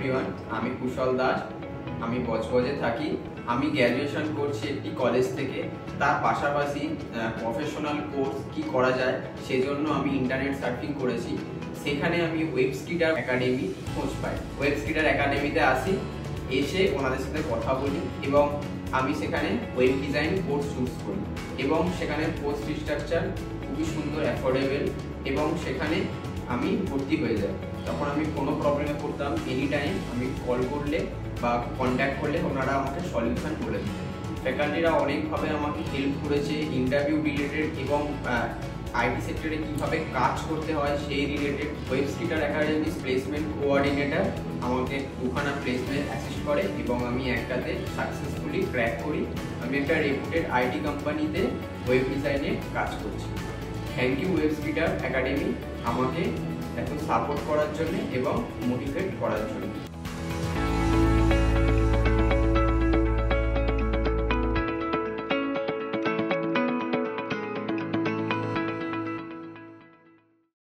Everyone, আমি কুশল দাস। আমি বজবজে থাকি। আমি গ্র্যাজুয়েশন করছি একটি কলেজ থেকে। তার পাশাপাশি প্রফেশনাল কোর্স কি করা যায় সেজন্য আমি ইন্টারনেট সার্ফিং করেছি। সেখানে আমি ওয়েবস্কিডার একাডেমি খোঁজ পাই। ওয়েবস্কিডার একাডেমিতে আসি, এসে ওনাদের সাথে কথা বলি এবং আমি সেখানে ওয়েব ডিজাইন কোর্স চুজ করি এবং সেখানে কোর্স স্ট্রাকচার খুবই সুন্দর, অ্যাফোর্ডেবল এবং সেখানে আমি ভর্তি হয়ে যাই। তখন আমি কোনো প্রবলেমে পড়তাম, এনি টাইম আমি কল করলে বা কন্ট্যাক্ট করলে ওনারা আমাকে সলিউশন বলে দিতেন। ফ্যাকাল্টিরা অনেকভাবে আমাকে হেল্প করেছে ইন্টারভিউ রিলেটেড এবং আইটি সেক্টরে কীভাবে কাজ করতে হয় সেই রিলেটেড। ওয়েবস্কিডার একাডেমির প্লেসমেন্ট কোঅর্ডিনেটর আমাকে 2খানা প্লেসমেন্ট অ্যাসিস্ট করে এবং আমি একটাতে সাকসেসফুলি ক্র্যাক করি। আমি একটা রেপুটেড আইটি কোম্পানিতে ওয়েব ডিজাইনে কাজ করছি। থ্যাংক ইউ ওয়েবস্কিডার একাডেমি আমাকে এত সাপোর্ট করার জন্য এবং মোটিভেট করার জন্য।